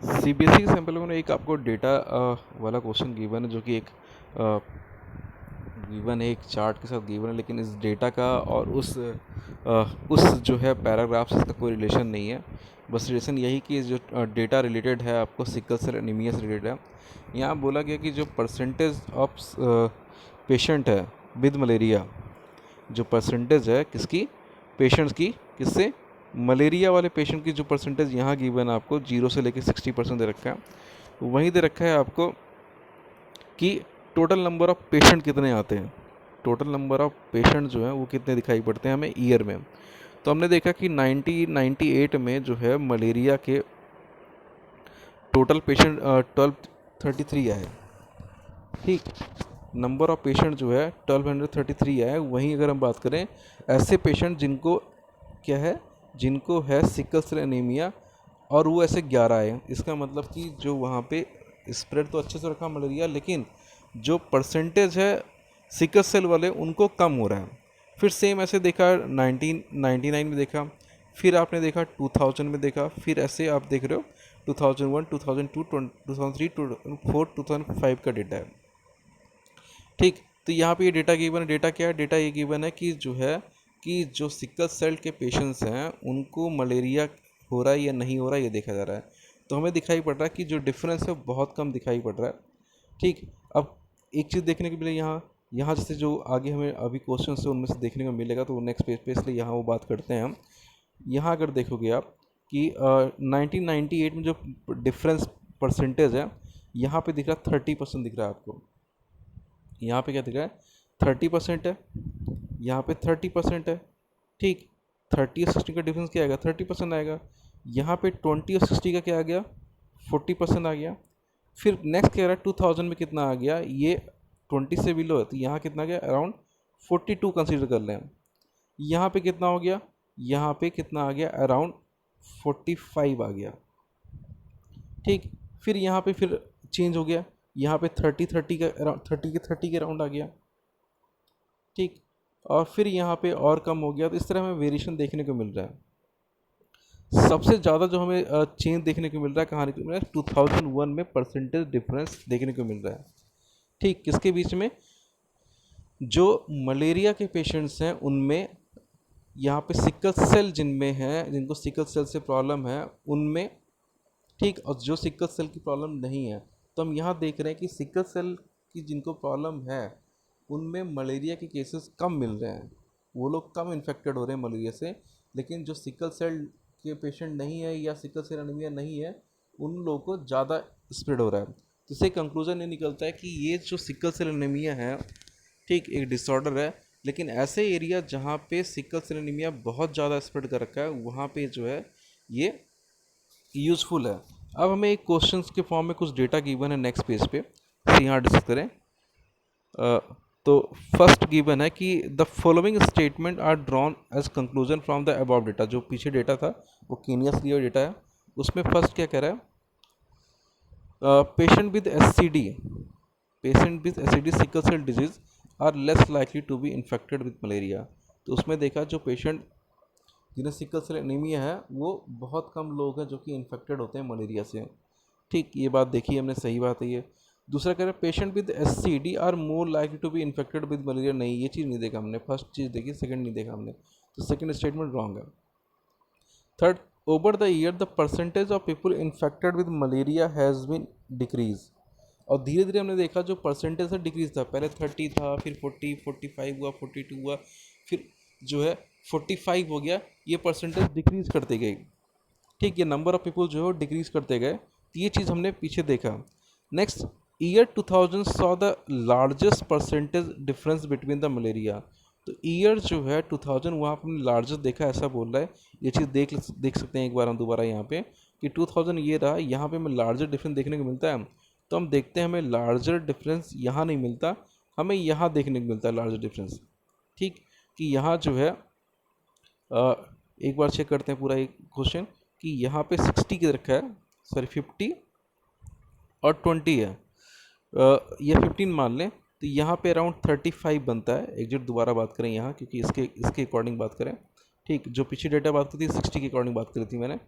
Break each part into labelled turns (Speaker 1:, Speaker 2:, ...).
Speaker 1: CBSE के sample में एक आपको डेटा वाला क्वेश्चन गिवन है, जो कि एक गिवन है, एक चार्ट के साथ गिवन है, लेकिन इस डेटा का और उस जो है पैराग्राफ से इसका कोई रिलेशन नहीं है। बस रिलेशन यही कि जो डेटा रिलेटेड है आपको सिकल सेल एनीमिया से रिलेटेड है। यहाँ बोला गया कि जो परसेंटेज ऑफ पेशेंट है विद मलेरिया, जो परसेंटेज है किसकी, पेशेंट्स की, किससे, मलेरिया वाले पेशेंट की जो परसेंटेज यहाँ गिवन है आपको 0 से लेकर 60% दे रखा है। वहीं दे रखा है आपको कि टोटल नंबर ऑफ़ पेशेंट कितने आते हैं, टोटल नंबर ऑफ़ पेशेंट जो हैं वो कितने दिखाई पड़ते हैं हमें ईयर में। तो हमने देखा कि 1998 में जो है मलेरिया के टोटल पेशेंट 1233 आए। ठीक, नंबर ऑफ़ पेशेंट जो है 1233 आए। वहीं अगर हम बात करें ऐसे पेशेंट जिनको क्या है, जिनको है सिकल सेल एनीमिया, और वो ऐसे 11 आए। इसका मतलब कि जो वहाँ पे स्प्रेड तो अच्छे से रखा मलेरिया, लेकिन जो परसेंटेज है सिकल सेल वाले उनको कम हो रहा है। फिर सेम ऐसे देखा 1999 में देखा, फिर आपने देखा 2000 में देखा, फिर ऐसे आप देख रहे हो 2001, 2002, 2003, 2004, 2005 का डेटा है। ठीक, तो यहाँ पे ये डेटा गिवन है। डेटा क्या है, डेटा ये गिवन है कि जो है कि जो सिकल सेल के पेशेंट्स हैं उनको मलेरिया हो रहा है या नहीं हो रहा है ये देखा जा रहा है। तो हमें दिखाई पड़ रहा है कि जो डिफरेंस है बहुत कम दिखाई पड़ रहा है। ठीक, अब एक चीज़ देखने को मिले यहाँ यहाँ जैसे जो आगे हमें अभी क्वेश्चन है उनमें से देखने को मिलेगा, तो नेक्स्ट पेज पे इसलिए यहाँ वो बात करते हैं हम। यहाँ अगर देखोगे आप कि 1998 में जो डिफरेंस परसेंटेज है यहाँ पे दिख रहा है 30% दिख रहा है आपको। यहाँ पे क्या दिख रहा है 30% है, यहाँ पे 30% है। ठीक, 30 और 60 का डिफरेंस क्या आएगा, 30% आएगा। यहाँ पे 20 और 60 का क्या आ गया, 40% आ गया। फिर नेक्स्ट कह रहा है 2000 में कितना आ गया, ये 20 से बिलो है, तो यहाँ कितना आ गया, अराउंड 42 कंसीडर कर लें। यहाँ पे कितना हो गया, यहाँ पे कितना आ गया, अराउंड 45 आ गया। ठीक, फिर यहाँ पे फिर चेंज हो गया, यहाँ पे 30 का अराउंड 30 के अराउंड आ गया। ठीक, और फिर यहाँ पे और कम हो गया। तो इस तरह हमें वेरिएशन देखने को मिल रहा है। सबसे ज़्यादा जो हमें चेंज देखने को मिल रहा है कहाँ देखने को मिल रहा है, 2001 में परसेंटेज डिफरेंस देखने को मिल रहा है। ठीक, किसके बीच में, जो मलेरिया के पेशेंट्स हैं उनमें, यहाँ पे सिकल सेल जिनमें है, जिनको सिकल सेल से प्रॉब्लम है उनमें। ठीक, और जो सिकल सेल की प्रॉब्लम नहीं है, तो हम यहाँ देख रहे हैं कि सिकल सेल की जिनको प्रॉब्लम है उनमें मलेरिया के केसेस कम मिल रहे हैं, वो लोग कम इन्फेक्टेड हो रहे हैं मलेरिया से। लेकिन जो सिकल सेल के पेशेंट नहीं है या सिकल सेल एनीमिया नहीं है उन लोगों को ज़्यादा स्प्रेड हो रहा है। तो इससे कंक्लूजन ये निकलता है कि ये जो सिकल सेल एनीमिया है, ठीक, एक डिसऑर्डर है, लेकिन ऐसे एरिया जहाँ पे सिकल सेल एनीमिया बहुत ज़्यादा स्प्रेड कर रखा है वहाँ पे जो है ये यूज़फुल है। अब हमें एक क्वेश्चन के फॉर्म में कुछ डेटा गिवन है नेक्स्ट पेज पे, इसे यहाँ डिस्कस करें। तो फर्स्ट गिवन है कि the following statement are drawn as conclusion from the above data. जो पीछे डेटा था वो कीनिया से लिया डेटा है। उसमें फर्स्ट क्या कह रहा है, patient with SCD, patient with SCD sickle cell disease are less likely to be infected with malaria. तो उसमें देखा जो पेशेंट जिन्हें सिकल सेल एनीमिया है वो बहुत कम लोग हैं जो कि इन्फेक्टेड होते हैं मलेरिया से। ठीक, ये बात देखी हमने, सही बात है ये। दूसरा कह रहा है patient with SCD are more likely to be infected with malaria. नहीं, ये चीज़ नहीं देखा हमने, फर्स्ट चीज़ देखी, सेकंड नहीं देखा हमने, तो सेकंड स्टेटमेंट रॉन्ग है। Third, over the year the percentage of people infected with malaria has been decrease. और धीरे धीरे हमने देखा जो परसेंटेज है डिक्रीज था, पहले 30 था, फिर 40, 45 हुआ, 42 हुआ, फिर जो है 45 हो गया। ये परसेंटेज डिक्रीज करते गए। ठीक, ये नंबर ऑफ पीपल जो है डिक्रीज करते गए। तो ये चीज़ हमने पीछे देखा। Next, year 2000 saw the largest percentage difference between the malaria. तो ईयर जो है 2000 वहाँ पर हमने लार्जेस्ट देखा, ऐसा बोल रहा है। ये चीज़ देख सकते हैं एक बार हम दोबारा यहाँ पे कि 2000 ये रहा, यहाँ पे हमें लार्जर डिफरेंस देखने को मिलता है। तो हम देखते हैं हमें लार्जर डिफरेंस यहाँ नहीं मिलता, हमें यहाँ देखने को मिलता है लार्जर डिफरेंस। ठीक, कि यहाँ जो है एक बार चेक करते हैं पूरा एक क्वेश्चन कि यहाँ पे 60 की रखा है, सॉरी 50 और 20 है, ये 15 मान लें, तो यहाँ पे अराउंड 35 बनता है। एग्जैक्ट दोबारा बात करें यहाँ, क्योंकि इसके अकॉर्डिंग बात करें। ठीक, जो पिछली डेटा बात की थी 60 के अकॉर्डिंग बात करी थी मैंने,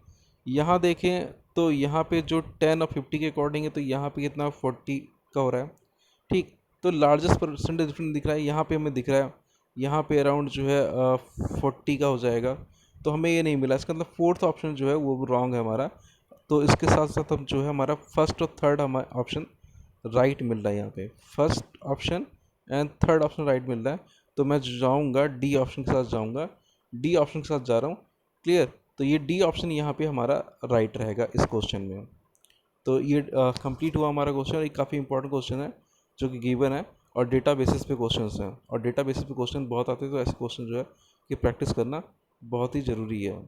Speaker 1: यहाँ देखें तो यहाँ पे जो 10 और 50 के अकॉर्डिंग है, तो यहाँ पे कितना 40 का हो रहा है। ठीक, तो लार्जेस्ट परसेंटेज डिफरेंस दिख रहा है यहाँ पे, हमें दिख रहा है यहाँ पे अराउंड जो है 40 का हो जाएगा। तो हमें ये नहीं मिला, इसका मतलब फोर्थ ऑप्शन जो है वो रॉन्ग है हमारा। तो इसके साथ साथ हम जो है हमारा फर्स्ट और थर्ड हमारा ऑप्शन राइट मिल रहा है यहाँ पे। First option and third option right मिल रहा है। तो मैं जाऊँगा डी ऑप्शन के साथ, जाऊँगा डी ऑप्शन के साथ जा रहा हूँ। क्लियर। तो ये डी ऑप्शन यहाँ पे हमारा राइट रहेगा इस क्वेश्चन में। तो ये कंप्लीट हुआ हमारा क्वेश्चन। ये काफ़ी इंपॉर्टेंट क्वेश्चन है जो कि गिवन है, और डेटा बेसिस पे क्वेश्चंस हैं, और डेटा बेसिस पे क्वेश्चन बहुत आते हैं। तो ऐसे क्वेश्चन जो है कि प्रैक्टिस करना बहुत ही ज़रूरी है।